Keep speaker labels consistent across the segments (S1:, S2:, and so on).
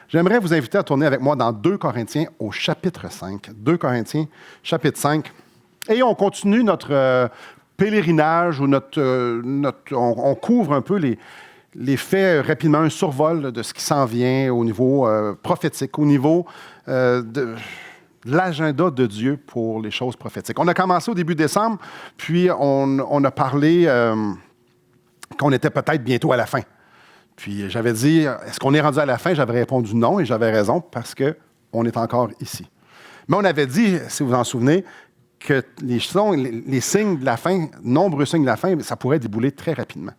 S1: J'aimerais vous inviter à tourner avec moi dans 2 Corinthiens au chapitre 5. 2 Corinthiens, chapitre 5. Et on continue notre pèlerinage, où on couvre un peu les faits rapidement, un survol de ce qui s'en vient au niveau prophétique, au niveau de l'agenda de Dieu pour les choses prophétiques. On a commencé au début décembre, puis on a parlé qu'on était peut-être bientôt à la fin. Puis j'avais dit, est-ce qu'on est rendu à la fin? J'avais répondu non, et j'avais raison, parce qu'on est encore ici. Mais on avait dit, si vous vous en souvenez, que les signes de la fin, nombreux signes de la fin, ça pourrait débouler très rapidement.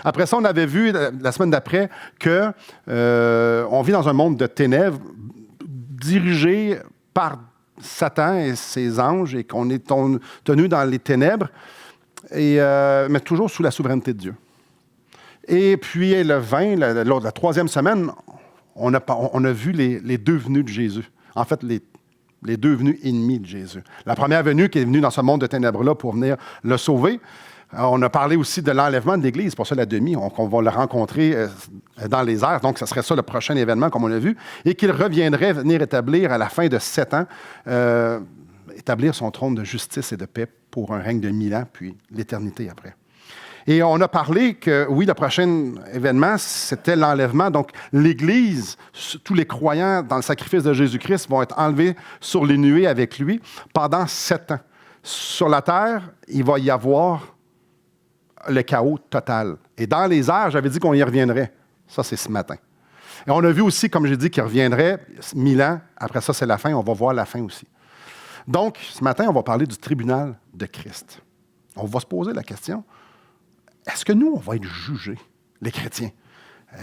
S1: Après ça, on avait vu, la semaine d'après, qu'on vit dans un monde de ténèbres dirigé par Satan et ses anges, et qu'on est tenu dans les ténèbres, mais toujours sous la souveraineté de Dieu. Et puis, le 20, lors de la 3e semaine, on a vu les deux venues de Jésus. En fait, les deux venues ennemies de Jésus. La première venue qui est venue dans ce monde de ténèbres-là pour venir le sauver. On a parlé aussi de l'enlèvement de l'Église, pour ça la demi, on va le rencontrer dans les airs. Donc, ce serait ça le prochain événement, comme on l'a vu, et qu'il reviendrait venir établir à la fin de 7 ans, établir son trône de justice et de paix pour un règne de 1000 ans, puis l'éternité après. Et on a parlé que, oui, le prochain événement, c'était l'enlèvement. Donc, l'Église, tous les croyants dans le sacrifice de Jésus-Christ vont être enlevés sur les nuées avec lui pendant 7 ans. Sur la terre, il va y avoir le chaos total. Et dans les airs, j'avais dit qu'on y reviendrait. Ça, c'est ce matin. Et on a vu aussi, comme j'ai dit, qu'il reviendrait 1000 ans. Après ça, c'est la fin. On va voir la fin aussi. Donc, ce matin, on va parler du tribunal de Christ. On va se poser la question, est-ce que nous, on va être jugés, les chrétiens?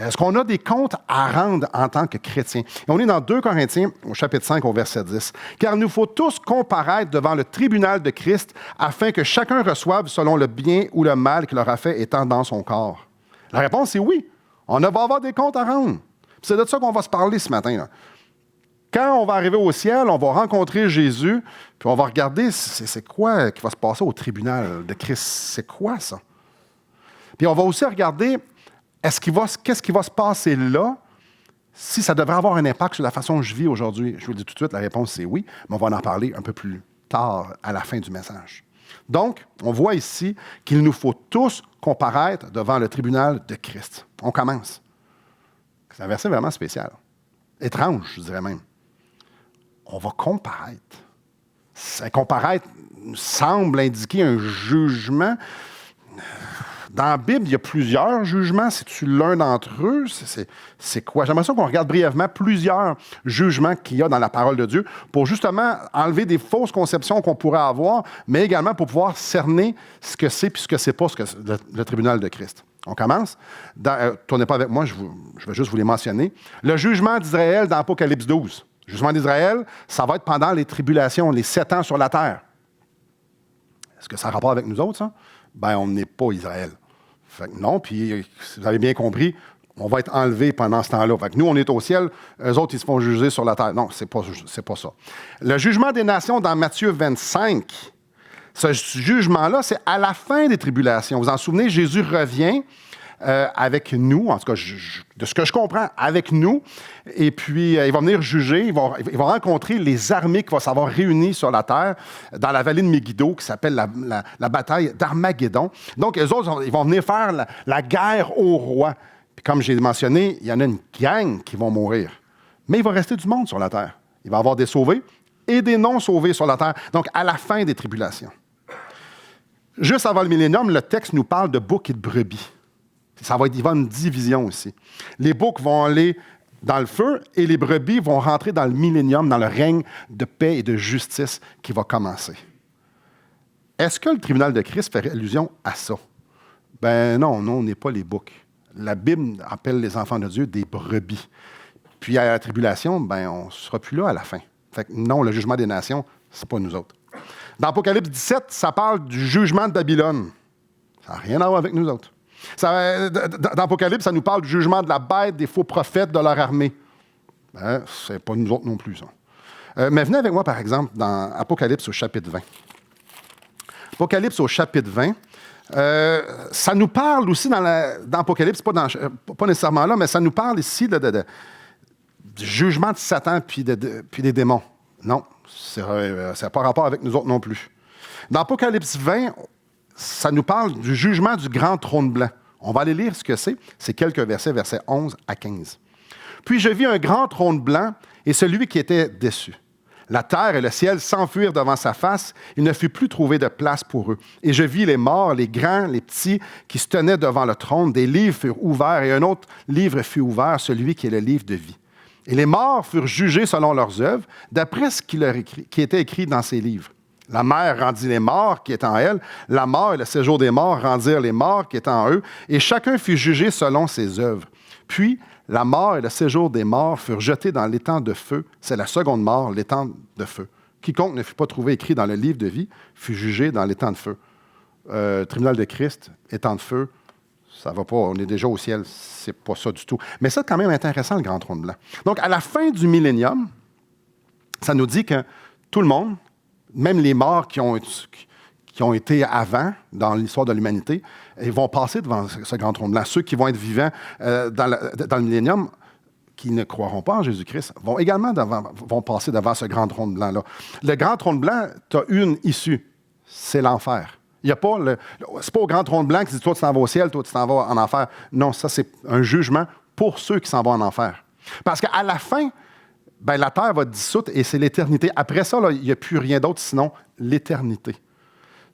S1: Est-ce qu'on a des comptes à rendre en tant que chrétiens? Et on est dans 2 Corinthiens, au chapitre 5, au verset 10. « Car nous faut tous comparaître devant le tribunal de Christ, afin que chacun reçoive selon le bien ou le mal qu'il aura fait étant dans son corps. » La réponse est oui. On va avoir des comptes à rendre. C'est de ça qu'on va se parler ce matin, là. Quand on va arriver au ciel, on va rencontrer Jésus, puis on va regarder c'est quoi qui va se passer au tribunal de Christ. C'est quoi ça? Puis on va aussi regarder, qu'est-ce qui va se passer là, si ça devrait avoir un impact sur la façon dont je vis aujourd'hui. Je vous le dis tout de suite, la réponse c'est oui, mais on va en parler un peu plus tard, à la fin du message. Donc, on voit ici qu'il nous faut tous comparaître devant le tribunal de Christ. On commence. C'est un verset vraiment spécial. Étrange, je dirais même. On va comparaître. Comparaître semble indiquer un jugement. Dans la Bible, il y a plusieurs jugements. C'est-tu l'un d'entre eux? C'est quoi? J'aimerais ça qu'on regarde brièvement plusieurs jugements qu'il y a dans la parole de Dieu pour justement enlever des fausses conceptions qu'on pourrait avoir, mais également pour pouvoir cerner ce que c'est puis ce que c'est pas le tribunal de Christ. On commence. Tournez pas avec moi, je vais juste vous les mentionner. Le jugement d'Israël dans Apocalypse 12. Le jugement d'Israël, ça va être pendant les tribulations, les 7 ans sur la terre. Est-ce que ça a rapport avec nous autres, ça? Ben, on n'est pas Israël. Fait que non, puis si vous avez bien compris, on va être enlevés pendant ce temps-là. Fait que nous, on est au ciel, eux autres, ils se font juger sur la terre. Non, c'est pas ça. Le jugement des nations dans Matthieu 25, ce jugement-là, c'est à la fin des tribulations. Vous vous en souvenez, Jésus revient avec nous, en tout cas, de ce que je comprends, avec nous, et puis il va venir juger, il va rencontrer les armées qui vont s'avoir réunies sur la terre, dans la vallée de Megiddo, qui s'appelle la bataille d'Armageddon. Donc, eux autres, ils vont venir faire la guerre au roi. Puis comme j'ai mentionné, il y en a une gang qui vont mourir. Mais il va rester du monde sur la terre. Il va y avoir des sauvés et des non-sauvés sur la terre. Donc, à la fin des tribulations. Juste avant le millénium, le texte nous parle de boucs et de brebis. Il va y avoir une division aussi. Les boucs vont aller dans le feu et les brebis vont rentrer dans le millénium, dans le règne de paix et de justice qui va commencer. Est-ce que le tribunal de Christ fait allusion à ça? Ben non, on n'est pas les boucs. La Bible appelle les enfants de Dieu des brebis. Puis à la tribulation, ben on ne sera plus là à la fin. Fait que non, le jugement des nations, c'est pas nous autres. Dans Apocalypse 17, ça parle du jugement de Babylone. Ça n'a rien à voir avec nous autres. Dans Apocalypse, ça nous parle du jugement de la bête, des faux prophètes, de leur armée. Ben, c'est pas nous autres non plus, ça. Mais venez avec moi, par exemple, dans Apocalypse au chapitre 20. Apocalypse au chapitre 20, ça nous parle aussi dans Apocalypse, pas nécessairement là, mais ça nous parle ici du jugement de Satan puis des démons. Non, ça n'a pas rapport avec nous autres non plus. Dans Apocalypse 20, ça nous parle du jugement du grand trône blanc. On va aller lire ce que c'est. C'est quelques versets, versets 11 à 15. « Puis je vis un grand trône blanc et celui qui était dessus. La terre et le ciel s'enfuirent devant sa face. Il ne fut plus trouvé de place pour eux. Et je vis les morts, les grands, les petits, qui se tenaient devant le trône. Des livres furent ouverts et un autre livre fut ouvert, celui qui est le livre de vie. Et les morts furent jugés selon leurs œuvres, d'après ce qui était écrit dans ces livres. La mer rendit les morts qui étaient en elle. La mort et le séjour des morts rendirent les morts qui étaient en eux. Et chacun fut jugé selon ses œuvres. Puis, la mort et le séjour des morts furent jetés dans l'étang de feu. C'est la seconde mort, l'étang de feu. Quiconque ne fut pas trouvé écrit dans le livre de vie fut jugé dans l'étang de feu. Tribunal de Christ, étang de feu, ça va pas, on est déjà au ciel, c'est pas ça du tout. Mais ça, c'est quand même intéressant, le grand trône blanc. Donc, à la fin du millénium, ça nous dit que tout le monde, même les morts qui ont été avant, dans l'histoire de l'humanité, ils vont passer devant ce grand trône blanc. Ceux qui vont être vivants dans le millénium, qui ne croiront pas en Jésus-Christ, vont également vont passer devant ce grand trône blanc-là. Le grand trône blanc, tu as une issue, c'est l'enfer. Il n'y a pas c'est pas au grand trône blanc qui dit toi tu t'en vas au ciel, toi tu t'en vas en enfer. Non, ça c'est un jugement pour ceux qui s'en vont en enfer. Parce qu'à la fin, la terre va dissoudre et c'est l'éternité. Après ça, il n'y a plus rien d'autre sinon l'éternité.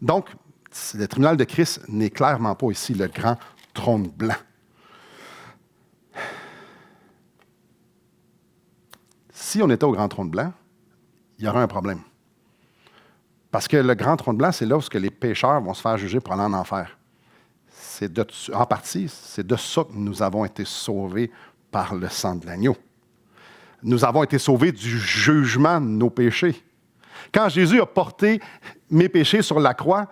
S1: Donc, le tribunal de Christ n'est clairement pas ici le grand trône blanc. Si on était au grand trône blanc, il y aurait un problème. Parce que le grand trône blanc, c'est là où les pécheurs vont se faire juger pour aller en enfer. En partie, c'est de ça que nous avons été sauvés par le sang de l'agneau. Nous avons été sauvés du jugement de nos péchés. Quand Jésus a porté mes péchés sur la croix,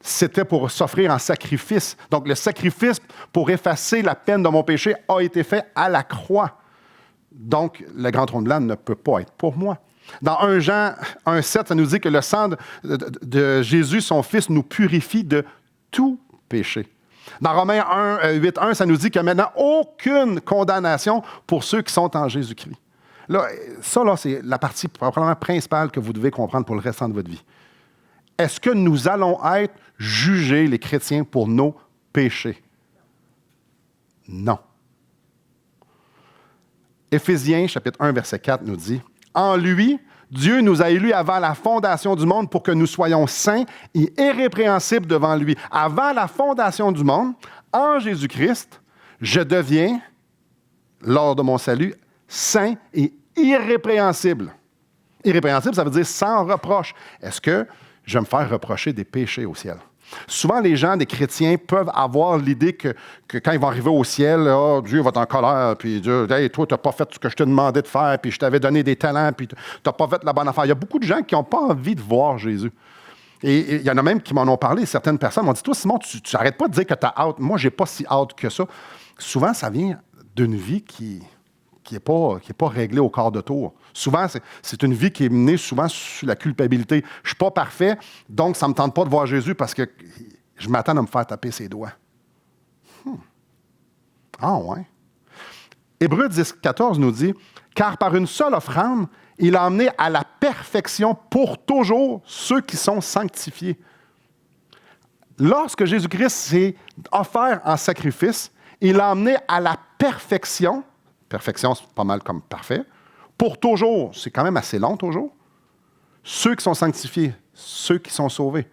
S1: c'était pour s'offrir en sacrifice. Donc, le sacrifice pour effacer la peine de mon péché a été fait à la croix. Donc, le grand trône blanc ne peut pas être pour moi. Dans 1 Jean 1,7, ça nous dit que le sang de Jésus, son Fils, nous purifie de tout péché. Dans Romains 8,1, ça nous dit qu'il n'y a maintenant aucune condamnation pour ceux qui sont en Jésus-Christ. Là, c'est la partie probablement principale que vous devez comprendre pour le restant de votre vie. Est-ce que nous allons être jugés, les chrétiens, pour nos péchés? Non. Éphésiens, chapitre 1, verset 4, nous dit « En lui, Dieu nous a élus avant la fondation du monde pour que nous soyons saints et irrépréhensibles devant lui. Avant la fondation du monde, en Jésus-Christ, je deviens, lors de mon salut, saint et irrépréhensible. » Irrépréhensible, ça veut dire sans reproche. Est-ce que je vais me faire reprocher des péchés au ciel? Souvent, les gens, des chrétiens, peuvent avoir l'idée que quand ils vont arriver au ciel, Dieu va être en colère, puis Dieu, hey, toi, tu n'as pas fait ce que je te demandais de faire, puis je t'avais donné des talents, puis tu n'as pas fait la bonne affaire. Il y a beaucoup de gens qui n'ont pas envie de voir Jésus. Et il y en a même qui m'en ont parlé. Certaines personnes m'ont dit, toi, Simon, tu n'arrêtes pas de dire que tu as hâte. Moi, je n'ai pas si hâte que ça. Souvent, ça vient d'une vie qui n'est pas réglée au quart de tour. Souvent, c'est une vie qui est menée souvent sous la culpabilité. Je ne suis pas parfait, donc ça ne me tente pas de voir Jésus parce que je m'attends à me faire taper ses doigts. Ah ouais. Hébreux 10, 14 nous dit « Car par une seule offrande, il a emmené à la perfection pour toujours ceux qui sont sanctifiés. » Lorsque Jésus-Christ s'est offert en sacrifice, il a emmené à la perfection. Perfection, c'est pas mal comme parfait. Pour toujours, c'est quand même assez long, toujours. Ceux qui sont sanctifiés, ceux qui sont sauvés.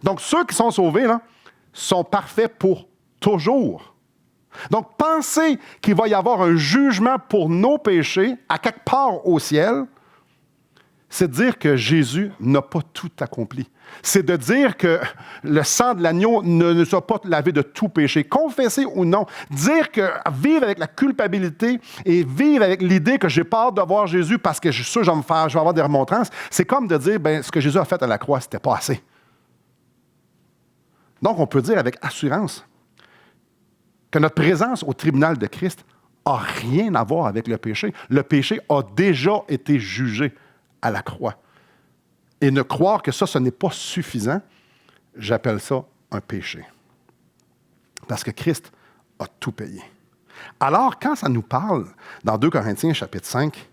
S1: Donc, ceux qui sont sauvés, là, sont parfaits pour toujours. Donc, penser qu'il va y avoir un jugement pour nos péchés à quelque part au ciel, c'est de dire que Jésus n'a pas tout accompli. C'est de dire que le sang de l'agneau ne nous a pas lavé de tout péché, confessé ou non. Dire que vivre avec la culpabilité et vivre avec l'idée que j'ai peur de voir Jésus parce que je suis sûr que je vais avoir des remontrances, c'est comme de dire, ce que Jésus a fait à la croix, c'était pas assez. Donc, on peut dire avec assurance que notre présence au tribunal de Christ n'a rien à voir avec le péché. Le péché a déjà été jugé à la croix. Et ne croire que ça, ce n'est pas suffisant, j'appelle ça un péché. Parce que Christ a tout payé. Alors, quand ça nous parle dans 2 Corinthiens chapitre 5,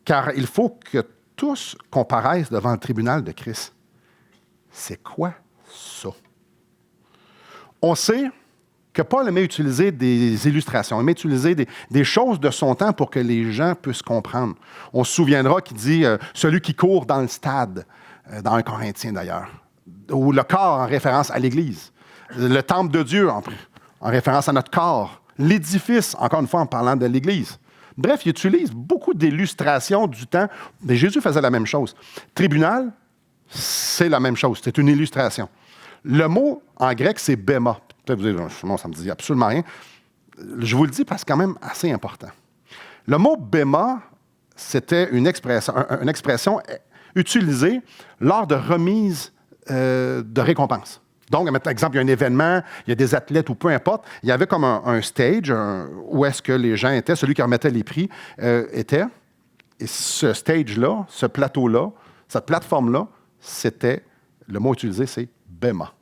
S1: car il faut que tous comparaissent devant le tribunal de Christ, c'est quoi ça? On sait que Paul aimait utiliser des illustrations, aimait utiliser des choses de son temps pour que les gens puissent comprendre. On se souviendra qu'il dit celui qui court dans le stade, dans 1 Corinthien d'ailleurs, ou le corps en référence à l'Église, le temple de Dieu en référence à notre corps, l'édifice, encore une fois en parlant de l'Église. Bref, il utilise beaucoup d'illustrations du temps, mais Jésus faisait la même chose. Tribunal, c'est la même chose, c'est une illustration. Le mot en grec, c'est béma. Peut-être vous dites, non, ça ne me dit absolument rien. Je vous le dis parce que c'est quand même assez important. Le mot béma, c'était une expression utilisée lors de remise de récompense. Donc, par exemple, il y a un événement, il y a des athlètes ou peu importe, il y avait comme un stage où est-ce que les gens étaient, celui qui remettait les prix était. Et ce stage-là, ce plateau-là, cette plateforme-là, c'était, le mot utilisé, c'est béma.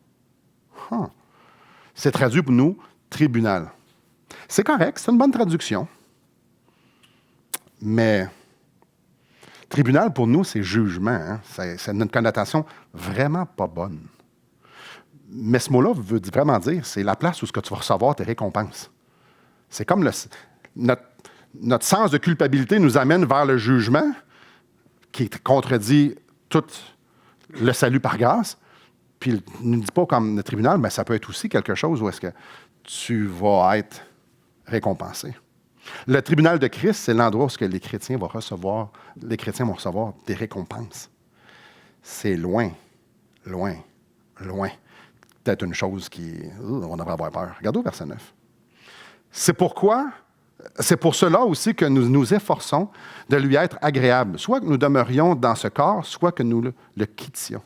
S1: C'est traduit pour nous tribunal. C'est correct, c'est une bonne traduction. Mais tribunal pour nous, c'est jugement. Hein? C'est une connotation vraiment pas bonne. Mais ce mot-là veut vraiment dire, c'est la place où ce que tu vas recevoir tes récompenses. C'est comme notre sens de culpabilité nous amène vers le jugement, qui contredit tout le salut par grâce. Puis, ne dit pas comme le tribunal, mais ça peut être aussi quelque chose où est-ce que tu vas être récompensé. Le tribunal de Christ, c'est l'endroit où les chrétiens vont recevoir des récompenses. C'est loin, loin, loin. Peut-être une chose on devrait avoir peur. Regardez au verset 9. C'est pour cela aussi que nous nous efforçons de lui être agréables, soit que nous demeurions dans ce corps, soit que nous le quittions.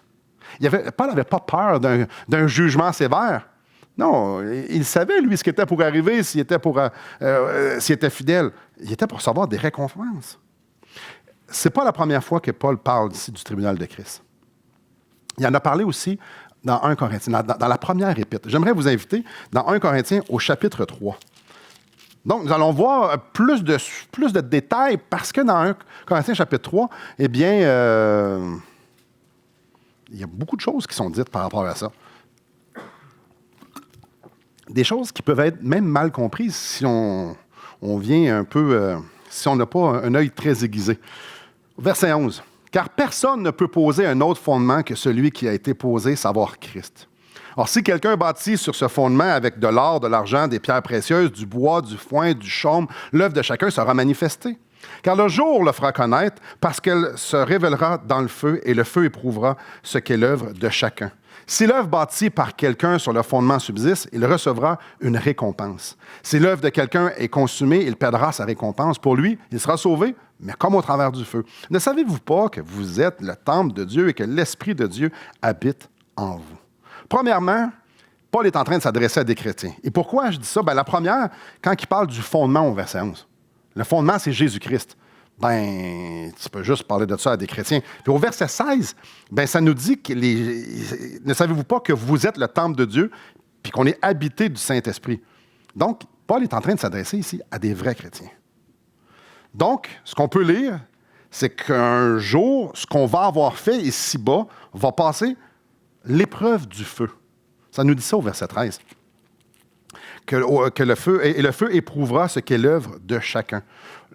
S1: Paul n'avait pas peur d'un jugement sévère. Non, il savait, lui, ce qui était pour arriver, s'il était fidèle. Il était pour recevoir des récompenses. Ce n'est pas la première fois que Paul parle ici du tribunal de Christ. Il en a parlé aussi dans 1 Corinthiens, dans la première épître. J'aimerais vous inviter dans 1 Corinthiens au chapitre 3. Donc, nous allons voir plus de détails parce que dans 1 Corinthiens chapitre 3, eh bien, il y a beaucoup de choses qui sont dites par rapport à ça. Des choses qui peuvent être même mal comprises si on vient un peu, si on n'a pas un œil très aiguisé. Verset 11. « Car personne ne peut poser un autre fondement que celui qui a été posé, savoir Christ. Or, si quelqu'un bâtit sur ce fondement avec de l'or, de l'argent, des pierres précieuses, du bois, du foin, du chaume, l'œuvre de chacun sera manifestée. Car le jour le fera connaître, parce qu'elle se révélera dans le feu, et le feu éprouvera ce qu'est l'œuvre de chacun. Si l'œuvre bâtie par quelqu'un sur le fondement subsiste, il recevra une récompense. Si l'œuvre de quelqu'un est consumée, il perdra sa récompense. Pour lui, il sera sauvé, mais comme au travers du feu. Ne savez-vous pas que vous êtes le temple de Dieu et que l'Esprit de Dieu habite en vous? » Premièrement, Paul est en train de s'adresser à des chrétiens. Et pourquoi je dis ça? La première, quand il parle du fondement au verset 11. Le fondement, c'est Jésus-Christ. Tu peux juste parler de ça à des chrétiens. Puis au verset 16, ça nous dit que ne savez-vous pas que vous êtes le temple de Dieu puis qu'on est habité du Saint-Esprit? Donc, Paul est en train de s'adresser ici à des vrais chrétiens. Donc, ce qu'on peut lire, c'est qu'un jour, ce qu'on va avoir fait ici-bas va passer l'épreuve du feu. Ça nous dit ça au verset 13. Que le feu éprouvera ce qu'est l'œuvre de chacun.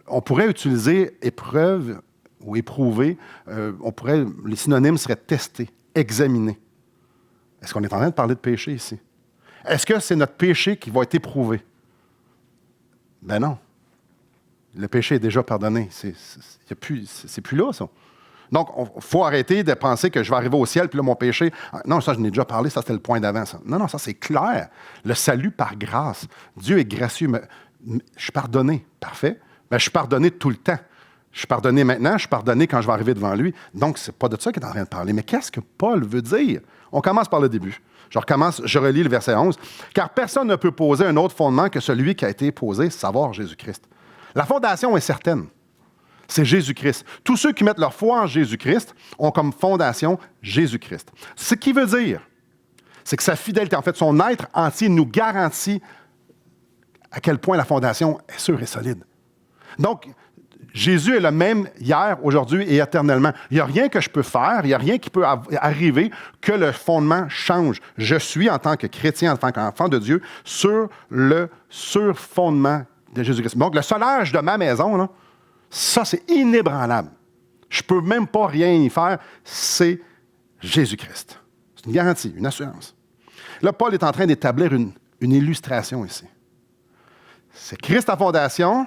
S1: On pourrait utiliser épreuve ou éprouver, les synonymes seraient tester, examiner. Est-ce qu'on est en train de parler de péché ici? Est-ce que c'est notre péché qui va être éprouvé? Non. Le péché est déjà pardonné. C'est plus là, ça. Donc, il faut arrêter de penser que je vais arriver au ciel, puis là, mon péché... Non, ça, je n'ai déjà parlé, ça, c'était le point d'avant. Ça. Non, ça, c'est clair. Le salut par grâce. Dieu est gracieux. Je suis pardonné. Parfait. Je suis pardonné tout le temps. Je suis pardonné maintenant, je suis pardonné quand je vais arriver devant lui. Donc, c'est pas de ça qu'il est en train de parler. Mais qu'est-ce que Paul veut dire? On commence par le début. Je relis le verset 11. « Car personne ne peut poser un autre fondement que celui qui a été posé, savoir Jésus-Christ. » La fondation est certaine. C'est Jésus-Christ. Tous ceux qui mettent leur foi en Jésus-Christ ont comme fondation Jésus-Christ. Ce qui veut dire, c'est que sa fidélité, en fait, son être entier nous garantit à quel point la fondation est sûre et solide. Donc, Jésus est le même hier, aujourd'hui et éternellement. Il n'y a rien que je peux faire, il n'y a rien qui peut arriver que le fondement change. Je suis, en tant que chrétien, en tant qu'enfant de Dieu, sur le surfondement de Jésus-Christ. Donc, le solage de ma maison, là, ça, c'est inébranlable. Je ne peux même pas rien y faire. C'est Jésus-Christ. C'est une garantie, une assurance. Là, Paul est en train d'établir une illustration ici. C'est Christ à fondation.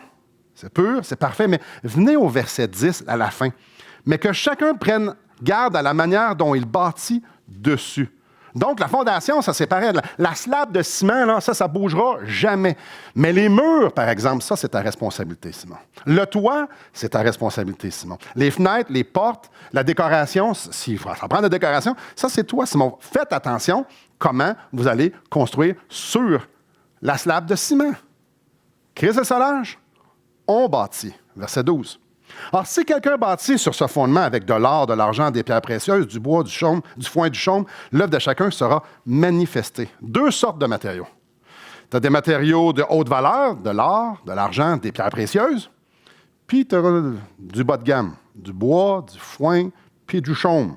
S1: C'est pur, c'est parfait, mais venez au verset 10 à la fin. Mais que chacun prenne garde à la manière dont il bâtit dessus. Donc, la fondation, ça c'est pareil. La slab de ciment, là, ça ne bougera jamais. Mais les murs, par exemple, ça, c'est ta responsabilité, Simon. Le toit, c'est ta responsabilité, Simon. Les fenêtres, les portes, la décoration, s'il faut prendre la décoration, ça, c'est toi, Simon. Faites attention comment vous allez construire sur la slab de ciment. Christ le solage, on bâtit. Verset 12. Alors, si quelqu'un bâtit sur ce fondement avec de l'or, de l'argent, des pierres précieuses, du bois, du chaume, du foin, du chaume, l'œuvre de chacun sera manifestée. Deux sortes de matériaux. Tu as des matériaux de haute valeur, de l'or, de l'argent, des pierres précieuses, puis tu as du bas de gamme, du bois, du foin, puis du chaume.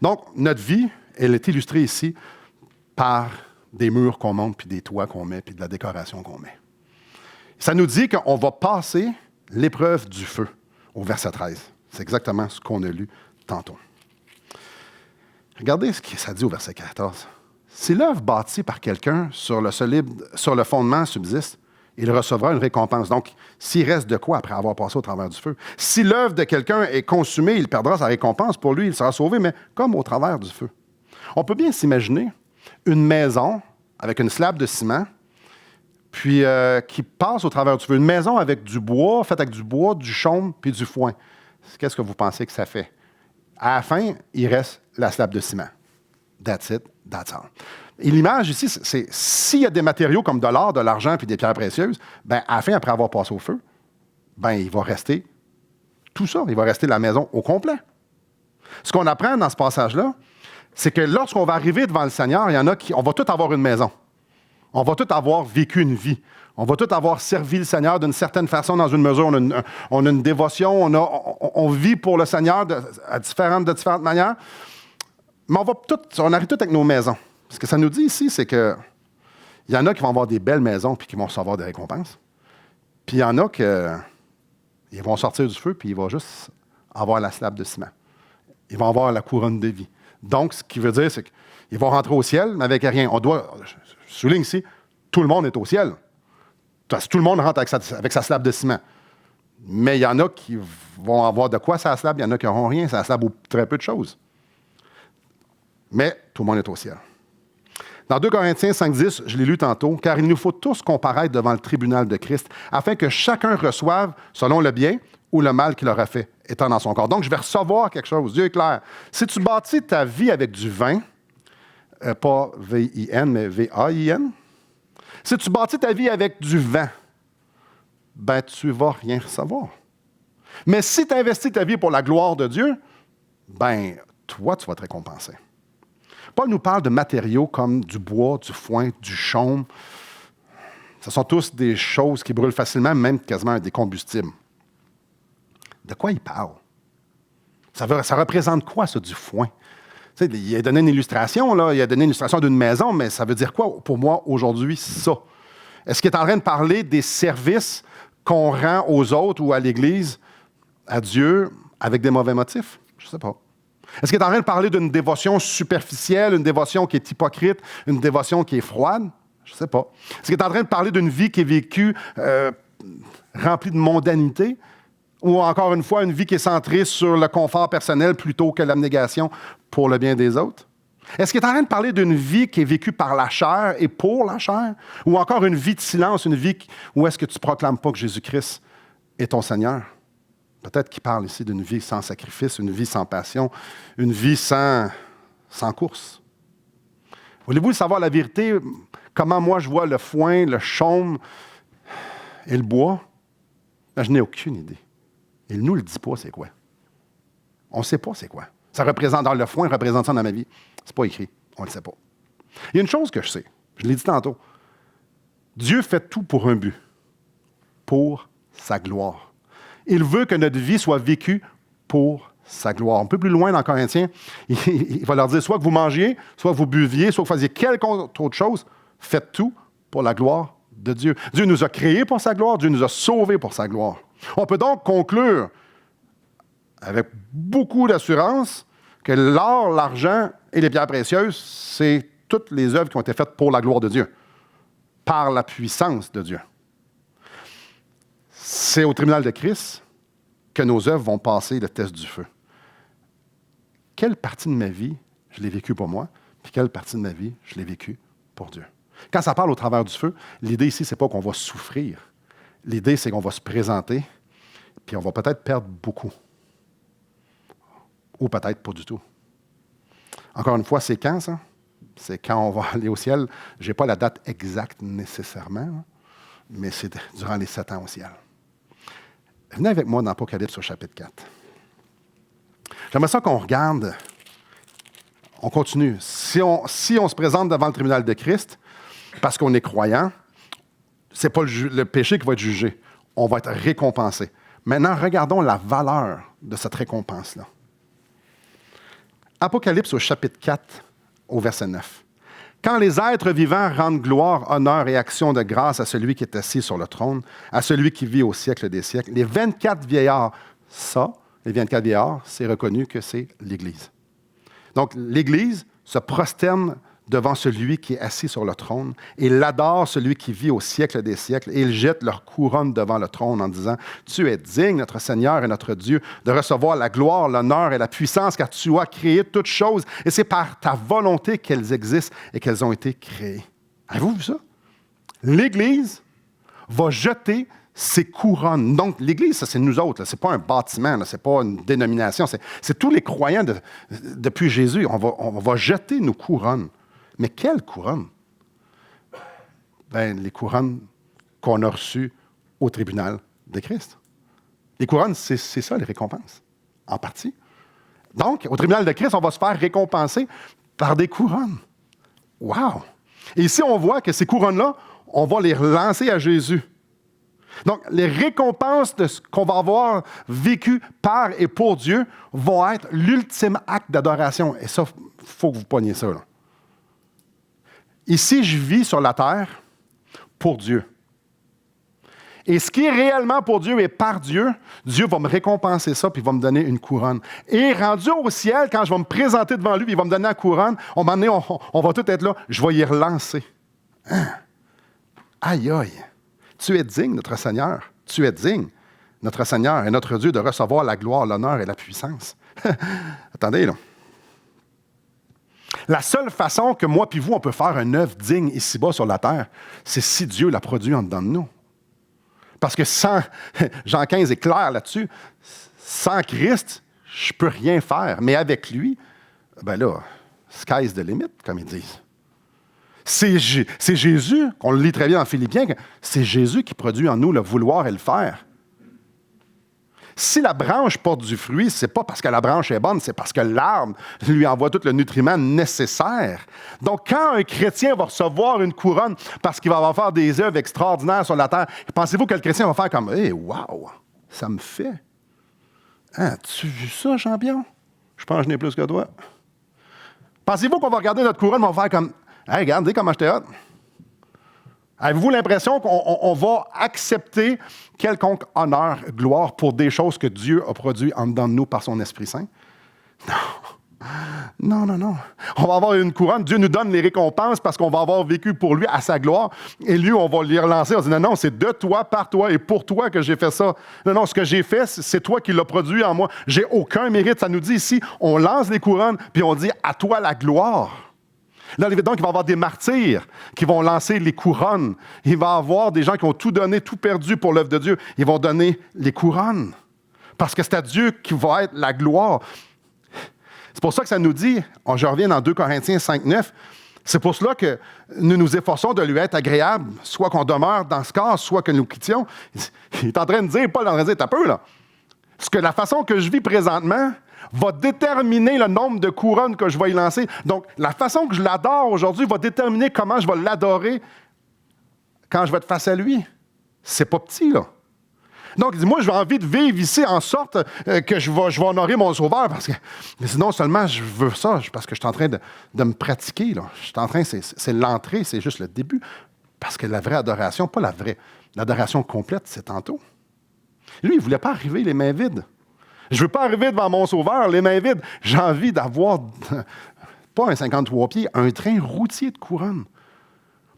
S1: Donc, notre vie, elle est illustrée ici par des murs qu'on monte, puis des toits qu'on met, puis de la décoration qu'on met. Ça nous dit qu'on va passer l'épreuve du feu au verset 13. C'est exactement ce qu'on a lu tantôt. Regardez ce que ça dit au verset 14. Si l'œuvre bâtie par quelqu'un sur le fondement subsiste, il recevra une récompense. Donc, s'il reste de quoi après avoir passé au travers du feu? Si l'œuvre de quelqu'un est consumée, il perdra sa récompense. Pour lui, il sera sauvé, mais comme au travers du feu. On peut bien s'imaginer une maison avec une slab de ciment, puis qui passe au travers du feu. Une maison avec du bois, faite avec du bois, du chaume, puis du foin. Qu'est-ce que vous pensez que ça fait? À la fin, il reste la slab de ciment. That's it, that's all. Et l'image ici, c'est s'il y a des matériaux comme de l'or, de l'argent, puis des pierres précieuses, bien, à la fin, après avoir passé au feu, bien, il va rester tout ça. Il va rester la maison au complet. Ce qu'on apprend dans ce passage-là, c'est que lorsqu'on va arriver devant le Seigneur, il y en a qui... On va tous avoir une maison. On va tous avoir vécu une vie. On va tous avoir servi le Seigneur d'une certaine façon, dans une mesure. On a une dévotion, on vit pour le Seigneur de différentes manières. Mais on arrive tous avec nos maisons. Ce que ça nous dit ici, c'est qu'il y en a qui vont avoir des belles maisons puis qui vont recevoir des récompenses. Puis il y en a qui vont sortir du feu puis ils vont juste avoir la slab de ciment. Ils vont avoir la couronne de vie. Donc, ce qui veut dire, c'est qu'ils vont rentrer au ciel, mais avec rien. Je souligne ici, tout le monde est au ciel. Tout le monde rentre avec sa slab de ciment. Mais il y en a qui vont avoir de quoi sa slab, il y en a qui n'auront rien, sa slab ou très peu de choses. Mais tout le monde est au ciel. Dans 2 Corinthiens 5,10, je l'ai lu tantôt, car il nous faut tous comparaître devant le tribunal de Christ, afin que chacun reçoive selon le bien ou le mal qu'il aura fait, étant dans son corps. Donc, je vais recevoir quelque chose. Dieu est clair. Si tu bâtis ta vie avec du vin, pas V-I-N, mais V-A-I-N, si tu bâtis ta vie avec du vent, ben tu ne vas rien recevoir. Mais si tu investis ta vie pour la gloire de Dieu, ben toi, tu vas te récompenser. Paul nous parle de matériaux comme du bois, du foin, du chaume. Ce sont tous des choses qui brûlent facilement, même quasiment des combustibles. De quoi il parle? Ça représente quoi, ça, du foin? Tu sais, il a donné une illustration, là, il a donné une illustration d'une maison, mais ça veut dire quoi pour moi aujourd'hui, ça? Est-ce qu'il est en train de parler des services qu'on rend aux autres ou à l'Église, à Dieu, avec des mauvais motifs? Je ne sais pas. Est-ce qu'il est en train de parler d'une dévotion superficielle, une dévotion qui est hypocrite, une dévotion qui est froide? Je ne sais pas. Est-ce qu'il est en train de parler d'une vie qui est vécue remplie de mondanité? Ou encore une fois, une vie qui est centrée sur le confort personnel plutôt que l'abnégation pour le bien des autres? Est-ce qu'il est en train de parler d'une vie qui est vécue par la chair et pour la chair? Ou encore une vie de silence, une vie où est-ce que tu ne proclames pas que Jésus-Christ est ton Seigneur? Peut-être qu'il parle ici d'une vie sans sacrifice, une vie sans passion, une vie sans course. Voulez-vous savoir la vérité? Comment moi je vois le foin, le chaume et le bois? Ben, je n'ai aucune idée. Il ne nous le dit pas, c'est quoi. On ne sait pas c'est quoi. Ça représente, dans le foin, représente ça dans ma vie. C'est pas écrit. On ne le sait pas. Il y a une chose que je sais. Je l'ai dit tantôt. Dieu fait tout pour un but, pour sa gloire. Il veut que notre vie soit vécue pour sa gloire. Un peu plus loin dans Corinthiens, il va leur dire soit que vous mangiez, soit que vous buviez, soit que vous faisiez quelque autre chose, faites tout pour la gloire de Dieu. Dieu nous a créés pour sa gloire, Dieu nous a sauvés pour sa gloire. On peut donc conclure avec beaucoup d'assurance que l'or, l'argent et les pierres précieuses, c'est toutes les œuvres qui ont été faites pour la gloire de Dieu, par la puissance de Dieu. C'est au tribunal de Christ que nos œuvres vont passer le test du feu. Quelle partie de ma vie je l'ai vécue pour moi, puis quelle partie de ma vie je l'ai vécue pour Dieu? Quand ça parle au travers du feu, l'idée ici, c'est pas qu'on va souffrir. L'idée, c'est qu'on va se présenter, puis on va peut-être perdre beaucoup. Ou peut-être pas du tout. Encore une fois, c'est quand, ça? C'est quand on va aller au ciel. Je n'ai pas la date exacte nécessairement, mais c'est durant les 7 ans au ciel. Venez avec moi dans Apocalypse au chapitre 4. J'aimerais ça qu'on regarde, on continue. Si on se présente devant le tribunal de Christ, parce qu'on est croyant, ce n'est pas le péché qui va être jugé. On va être récompensé. Maintenant, regardons la valeur de cette récompense-là. Apocalypse au chapitre 4, au verset 9. Quand les êtres vivants rendent gloire, honneur et action de grâce à celui qui est assis sur le trône, à celui qui vit au siècle des siècles, les 24 vieillards, les 24 vieillards, c'est reconnu que c'est l'Église. Donc, l'Église se prosterne devant celui qui est assis sur le trône et l'adore celui qui vit au siècle des siècles, et ils jettent leur couronne devant le trône en disant « Tu es digne, notre Seigneur et notre Dieu, de recevoir la gloire, l'honneur et la puissance, car tu as créé toutes choses, et c'est par ta volonté qu'elles existent et qu'elles ont été créées. » Avez-vous vu ça? L'Église va jeter ses couronnes. Donc, l'Église, ça, c'est nous autres. Ce n'est pas un bâtiment, ce n'est pas une dénomination. C'est tous les croyants depuis Jésus. On va jeter nos couronnes. Mais quelle couronne? Ben, les couronnes qu'on a reçues au tribunal de Christ. Les couronnes, c'est ça, les récompenses, en partie. Donc, au tribunal de Christ, on va se faire récompenser par des couronnes. Wow! Et ici, on voit que ces couronnes-là, on va les relancer à Jésus. Donc, les récompenses de ce qu'on va avoir vécu par et pour Dieu vont être l'ultime acte d'adoration. Et ça, il faut que vous poigniez ça, là. Ici, je vis sur la terre pour Dieu. Et ce qui est réellement pour Dieu et par Dieu, Dieu va me récompenser ça, puis il va me donner une couronne. Et rendu au ciel, quand je vais me présenter devant lui, il va me donner la couronne, on va tout être là, je vais y relancer. Hein? Aïe, aïe. Tu es digne, notre Seigneur. Tu es digne, notre Seigneur et notre Dieu, de recevoir la gloire, l'honneur et la puissance. Attendez, là. La seule façon que moi puis vous, on peut faire une œuvre digne ici-bas sur la terre, c'est si Dieu l'a produit en dedans de nous. Parce que Jean 15 est clair là-dessus, sans Christ, je ne peux rien faire. Mais avec lui, ben là, sky's the limit, comme ils disent. C'est Jésus, qu'on le lit très bien dans Philippiens, c'est Jésus qui produit en nous le vouloir et le faire. Si la branche porte du fruit, ce n'est pas parce que la branche est bonne, c'est parce que l'arbre lui envoie tout le nutriment nécessaire. Donc, quand un chrétien va recevoir une couronne parce qu'il va faire des œuvres extraordinaires sur la terre, pensez-vous que le chrétien va faire comme « Hey, wow, ça me fait! Hein, as-tu vu ça, Jean-Pierre? Je pense que je n'ai plus que toi. » Pensez-vous qu'on va regarder notre couronne et on va faire comme « Hey, regardez comment j'étais hot! » Avez-vous l'impression qu'on va accepter quelconque honneur, gloire pour des choses que Dieu a produites en dedans de nous par son Esprit Saint? Non. Non. On va avoir une couronne. Dieu nous donne les récompenses parce qu'on va avoir vécu pour lui à sa gloire. Et lui, on va lui relancer. On dit non, c'est de toi, par toi et pour toi que j'ai fait ça. Non, ce que j'ai fait, c'est toi qui l'as produit en moi. J'ai aucun mérite. Ça nous dit ici, on lance les couronnes puis on dit à toi la gloire. Là, donc, il va y avoir des martyrs qui vont lancer les couronnes. Il va y avoir des gens qui ont tout donné, tout perdu pour l'œuvre de Dieu. Ils vont donner les couronnes. Parce que c'est à Dieu qui va être la gloire. C'est pour ça que ça nous dit, je reviens dans 2 Corinthiens 5, 9, c'est pour cela que nous nous efforçons de lui être agréable, soit qu'on demeure dans ce corps, soit que nous quittions. Il est en train de dire, Paul est en train de dire, t'as peu, là. Parce que la façon que je vis présentement va déterminer le nombre de couronnes que je vais y lancer. Donc, la façon que je l'adore aujourd'hui va déterminer comment je vais l'adorer quand je vais être face à lui. C'est pas petit, là. Donc, il dit, moi, j'ai envie de vivre ici en sorte que je vais honorer mon Sauveur. Mais sinon, seulement, je veux ça parce que je suis en train de me pratiquer. Là. Je suis en train, c'est l'entrée, c'est juste le début. Parce que la vraie adoration, pas la vraie, l'adoration complète, c'est tantôt. Lui, il ne voulait pas arriver les mains vides. Je ne veux pas arriver devant mon Sauveur les mains vides. J'ai envie d'avoir, pas un 53 pieds, un train routier de couronne.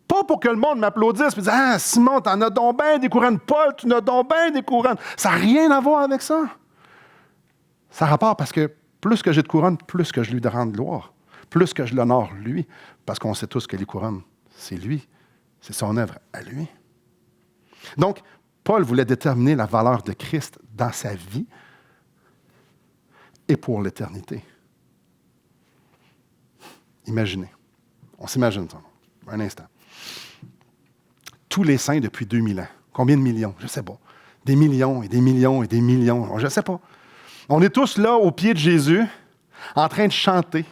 S1: Pas pour que le monde m'applaudisse et dise « Ah, Simon, t'en as donc bien des couronnes. Paul, tu en as donc bien des couronnes. » Ça n'a rien à voir avec ça. Ça a rapport parce que plus que j'ai de couronnes, plus que je lui rends de gloire. Plus que je l'honore, lui. Parce qu'on sait tous que les couronnes, c'est lui. C'est son œuvre à lui. Donc, Paul voulait déterminer la valeur de Christ dans sa vie et pour l'éternité. Imaginez. On s'imagine ça. Un instant. Tous les saints depuis 2000 ans. Combien de millions? Je ne sais pas. Des millions et des millions et des millions. Je ne sais pas. On est tous là au pied de Jésus, en train de chanter,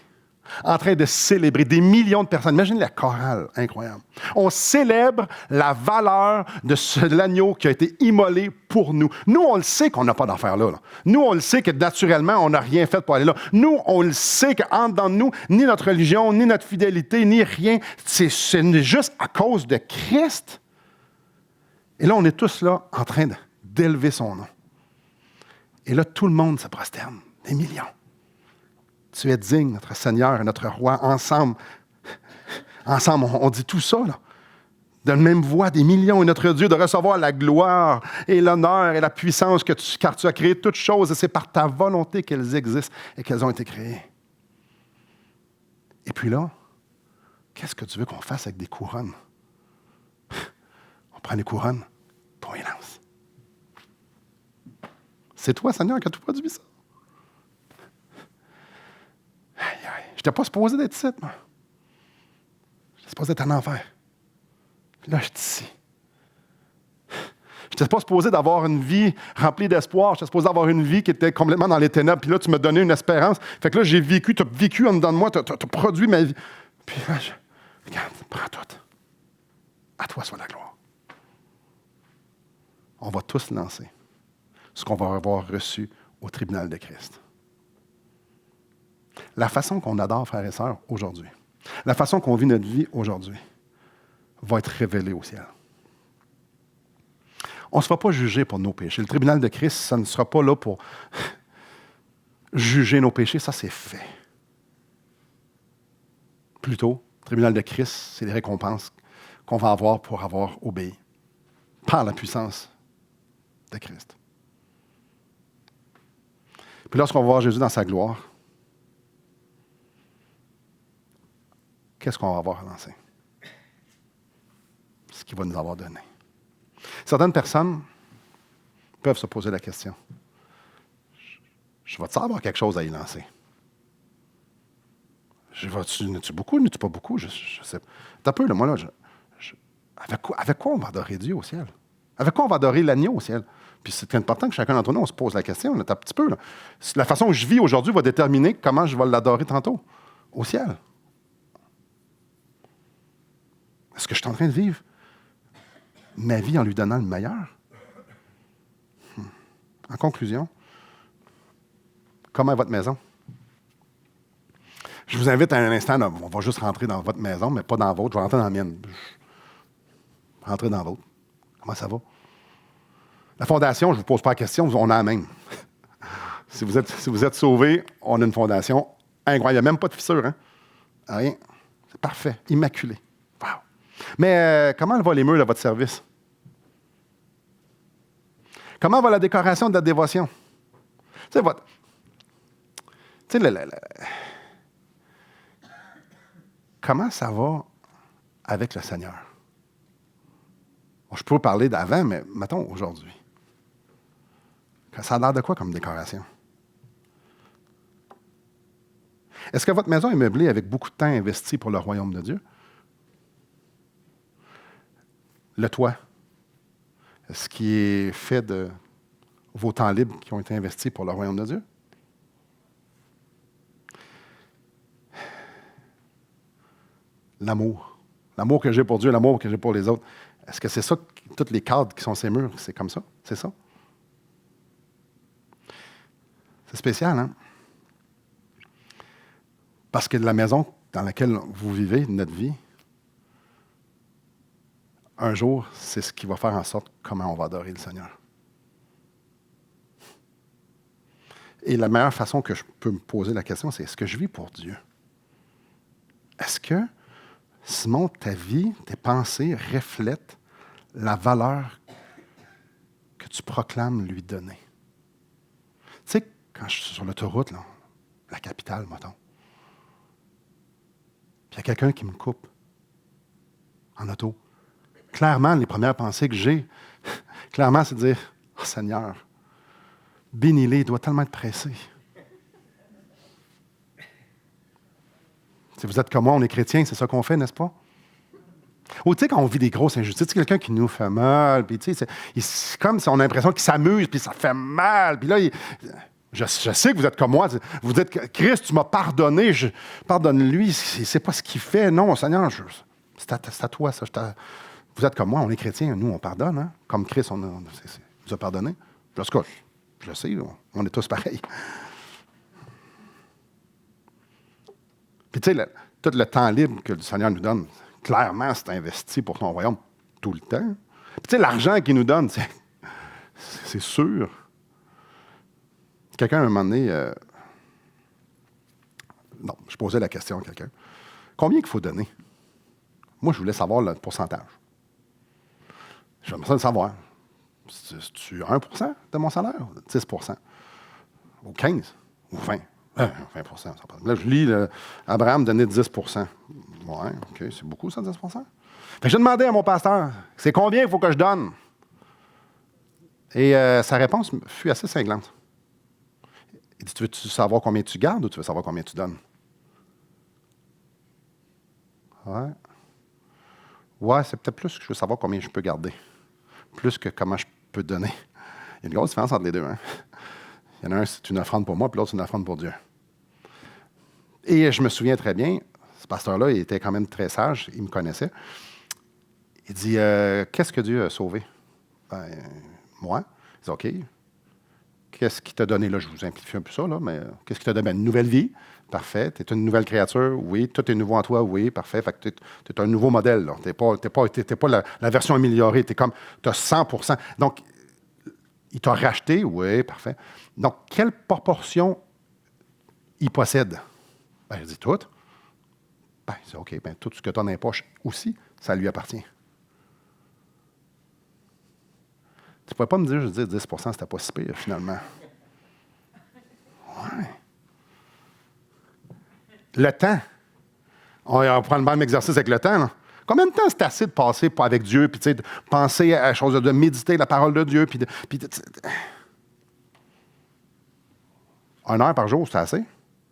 S1: en train de célébrer. Des millions de personnes. Imagine la chorale, incroyable. On célèbre la valeur de l'agneau qui a été immolé pour nous. Nous, on le sait qu'on n'a pas d'affaires là. Nous, on le sait que naturellement, on n'a rien fait pour aller là. Nous, on le sait qu'en dedans de nous, ni notre religion, ni notre fidélité, ni rien, c'est juste à cause de Christ. Et là, on est tous là en train d'élever son nom. Et là, tout le monde se prosterne. Des millions. Tu es digne, notre Seigneur et notre Roi, ensemble. Ensemble, on dit tout ça, là. De la même voix, des millions, et notre Dieu, de recevoir la gloire et l'honneur et la puissance car tu as créé toutes choses, et c'est par ta volonté qu'elles existent et qu'elles ont été créées. Et puis là, qu'est-ce que tu veux qu'on fasse avec des couronnes? On prend les couronnes, puis on les lance. C'est toi, Seigneur, qui as tout produit ça. Aïe, aïe. Je n'étais pas supposé d'être ici, moi. J'étais supposé être en enfer. Puis là, je suis ici. Je n'étais pas supposé d'avoir une vie remplie d'espoir. J'étais supposé avoir une vie qui était complètement dans les ténèbres. Puis là, tu m'as donné une espérance. Fait que là, j'ai vécu, tu as vécu en dedans de moi, tu as produit ma vie. Puis là, regarde, prends tout. À toi soit la gloire. On va tous lancer ce qu'on va avoir reçu au tribunal de Christ. La façon qu'on adore, frères et sœurs, aujourd'hui, la façon qu'on vit notre vie aujourd'hui, va être révélée au ciel. On ne sera pas jugé pour nos péchés. Le tribunal de Christ, ça ne sera pas là pour juger nos péchés, ça c'est fait. Plutôt, le tribunal de Christ, c'est les récompenses qu'on va avoir pour avoir obéi par la puissance de Christ. Puis lorsqu'on va voir Jésus dans sa gloire, qu'est-ce qu'on va avoir à lancer? Ce qu'il va nous avoir donné. Certaines personnes peuvent se poser la question. Je vais-tu avoir quelque chose à y lancer? N'as-tu beaucoup, n'as-tu pas beaucoup? Je sais pas. T'as peu, là, moi, là, avec quoi on va adorer Dieu au ciel? Avec quoi on va adorer l'agneau au ciel? Puis c'est important que chacun d'entre nous, on se pose la question, là, un petit peu. Là. La façon que je vis aujourd'hui va déterminer comment je vais l'adorer tantôt, au ciel. Est-ce que je suis en train de vivre ma vie en lui donnant le meilleur? En conclusion, comment est votre maison? Je vous invite à un instant, là, on va juste rentrer dans votre maison, mais pas dans la vôtre, je vais rentrer dans la mienne. Rentrer dans la vôtre. Comment ça va? La fondation, je ne vous pose pas la question, on a la même. Si vous êtes sauvés, on a une fondation incroyable. Il n'y a même pas de fissure, hein? Rien. C'est parfait, immaculé. Wow. Mais comment vont les murs de votre service? Comment va la décoration de la dévotion? Tu sais, comment ça va avec le Seigneur? Bon, je peux vous parler d'avant, mais mettons aujourd'hui. Ça a l'air de quoi comme décoration? Est-ce que votre maison est meublée avec beaucoup de temps investi pour le royaume de Dieu? Le toit? Est-ce qui est fait de vos temps libres qui ont été investis pour le royaume de Dieu? L'amour L'amour que j'ai pour Dieu, l'amour que j'ai pour les autres. Est-ce que c'est ça, tous les cadres qui sont ces murs, c'est comme ça? C'est ça? C'est spécial, hein? Parce que la maison dans laquelle vous vivez, notre vie, un jour, c'est ce qui va faire en sorte comment on va adorer le Seigneur. Et la meilleure façon que je peux me poser la question, c'est est-ce que je vis pour Dieu? Est-ce que, Simon, ta vie, tes pensées reflètent la valeur que tu proclames lui donner? Tu sais, quand je suis sur l'autoroute, là, la capitale, mettons, puis il y a quelqu'un qui me coupe en auto. Clairement, les premières pensées que j'ai, clairement, c'est de dire « Oh Seigneur, bénis-les, il doit tellement être pressé. » Si vous êtes comme moi, on est chrétiens, c'est ça qu'on fait, n'est-ce pas? Ou tu sais, quand on vit des grosses injustices, c'est quelqu'un qui nous fait mal, puis tu sais, c'est comme si on a l'impression qu'il s'amuse, puis ça fait mal, puis là, je sais que vous êtes comme moi, vous dites, Christ, tu m'as pardonné, pardonne-lui, il ne sait pas ce qu'il fait. Non, Seigneur, c'est à toi, ça. Vous êtes comme moi, on est chrétiens, nous, on pardonne, hein? Comme Christ, nous a pardonné. En tout cas, je sais, on est tous pareils. Puis tu sais, tout le temps libre que le Seigneur nous donne, clairement, c'est investi pour ton royaume tout le temps. Puis tu sais, l'argent qu'il nous donne, c'est sûr. Quelqu'un, à un moment donné, non, je posais la question à quelqu'un. Combien il faut donner? Moi, je voulais savoir le pourcentage. J'aimerais ça le savoir. C'est-tu 1 de mon salaire? 10 ou 15 ou 20? 20 ça passe. Là, je lis Abraham donner 10 Ouais, OK, c'est beaucoup, ça, 10 Fait que j'ai demandé à mon pasteur, c'est combien il faut que je donne? Et sa réponse fut assez cinglante. Il dit, veux-tu savoir combien tu gardes ou tu veux savoir combien tu donnes? Ouais. Ouais, c'est peut-être plus que je veux savoir combien je peux garder. Plus que comment je peux donner. Il y a une grosse différence entre les deux, hein? Il y en a un, c'est une offrande pour moi, puis l'autre, c'est une offrande pour Dieu. Et je me souviens très bien, ce pasteur-là, il était quand même très sage, il me connaissait. Il dit, qu'est-ce que Dieu a sauvé? Ben, moi. Il dit, OK. Qu'est-ce qui t'a donné, là, je vous simplifie un peu ça, là, mais qu'est-ce qui t'a donné? Ben, une nouvelle vie. Parfait. Tu es une nouvelle créature. Oui. Tout est nouveau en toi. Oui. Parfait. Fait que tu es un nouveau modèle. Tu n'es pas la version améliorée. Tu as 100 Donc, il t'a racheté. Oui. Parfait. Donc, quelle proportion il possède? Ben, il dit tout. Ben, il dit OK. Ben, tout ce que tu as dans les poches aussi, ça lui appartient. Tu ne pouvais pas me dire, je dis 10 c'était pas si pire, finalement. Ouais. Le temps. On prend le même exercice avec le temps. Là. Combien de temps c'est assez de passer avec Dieu, puis de penser à la chose, de méditer la parole de Dieu, puis 1 heure par jour, c'est assez.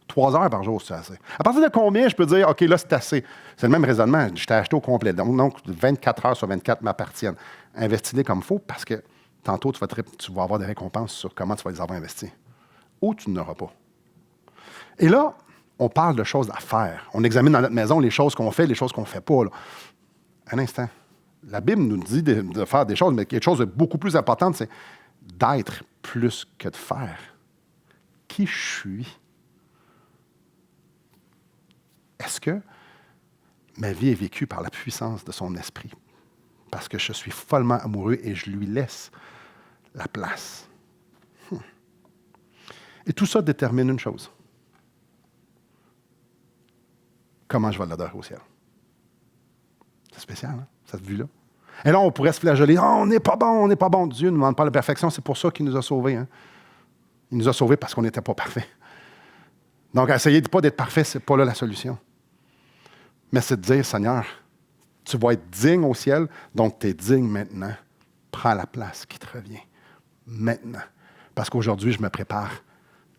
S1: 3 heures par jour, c'est assez. À partir de combien je peux dire, OK, là, c'est assez? C'est le même raisonnement. Je t'ai acheté au complet. Donc 24 heures sur 24 m'appartiennent. Investis-les comme il faut, parce que tantôt, tu vas avoir des récompenses sur comment tu vas les avoir investis. Ou tu n'auras pas. Et là, on parle de choses à faire. On examine dans notre maison les choses qu'on fait, les choses qu'on ne fait pas. Là. Un instant. La Bible nous dit de faire des choses, mais quelque chose de beaucoup plus important, c'est d'être plus que de faire. Qui je suis? Est-ce que ma vie est vécue par la puissance de son esprit? Parce que je suis follement amoureux et je lui laisse la place. Et tout ça détermine une chose. Comment je vais l'adorer au ciel? C'est spécial, hein, cette vue-là. Et là, on pourrait se flageller. Oh, on n'est pas bon, on n'est pas bon. Dieu ne nous demande pas la perfection. C'est pour ça qu'il nous a sauvés. Hein. Il nous a sauvés parce qu'on n'était pas parfait. Donc, essayer de pas d'être parfait, ce n'est pas là la solution. Mais c'est de dire, Seigneur, tu vas être digne au ciel, donc tu es digne maintenant. Prends la place qui te revient. Maintenant. Parce qu'aujourd'hui, je me prépare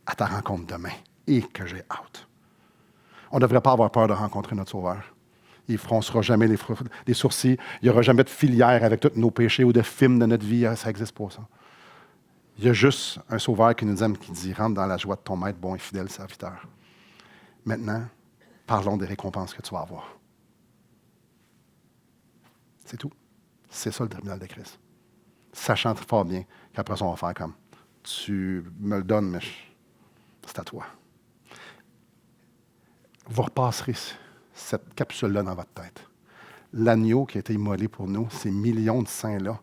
S1: à ta rencontre demain et que j'ai hâte. On ne devrait pas avoir peur de rencontrer notre Sauveur. Il ne froncera jamais les sourcils. Il n'y aura jamais de filière avec tous nos péchés ou de film de notre vie. Ça n'existe pas, ça. Il y a juste un Sauveur qui nous aime, qui dit « Rentre dans la joie de ton maître, bon et fidèle serviteur. » Maintenant, parlons des récompenses que tu vas avoir. C'est tout. C'est ça le tribunal de Christ. Sachant fort bien qu'après ça, on va faire comme, tu me le donnes, mais c'est à toi. Vous repasserez cette capsule-là dans votre tête. L'agneau qui a été immolé pour nous, ces millions de saints-là,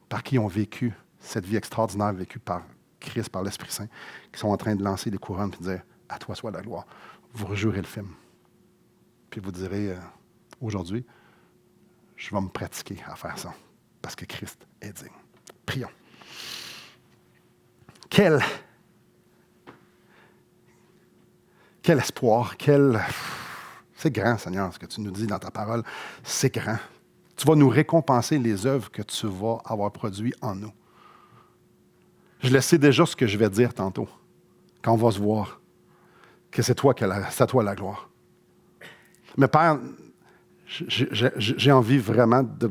S1: par qui ont vécu cette vie extraordinaire vécue par Christ, par l'Esprit Saint, qui sont en train de lancer des couronnes et de dire « À toi soit la gloire ». Vous rejouerez le film. Puis vous direz aujourd'hui, je vais me pratiquer à faire ça, parce que Christ est digne. Prions. Quel espoir, c'est grand, Seigneur, ce que tu nous dis dans ta parole, c'est grand. Tu vas nous récompenser les œuvres que tu vas avoir produites en nous. Je le sais déjà ce que je vais dire tantôt, quand on va se voir, que c'est à toi la gloire. Mais Père, j'ai envie vraiment de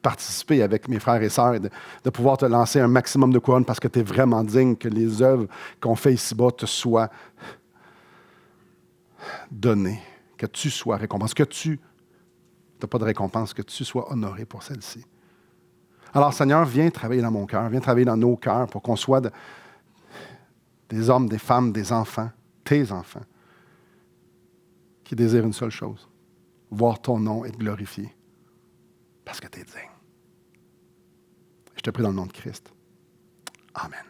S1: participer avec mes frères et sœurs et de pouvoir te lancer un maximum de couronnes parce que tu es vraiment digne que les œuvres qu'on fait ici-bas te soient données, que tu sois récompensé, que tu n'as pas de récompense, que tu sois honoré pour celle-ci. Alors, Seigneur, viens travailler dans mon cœur, viens travailler dans nos cœurs pour qu'on soit des hommes, des femmes, des enfants, tes enfants, qui désirent une seule chose, voir ton nom être glorifié, parce que tu es digne. Je te prie dans le nom de Christ. Amen.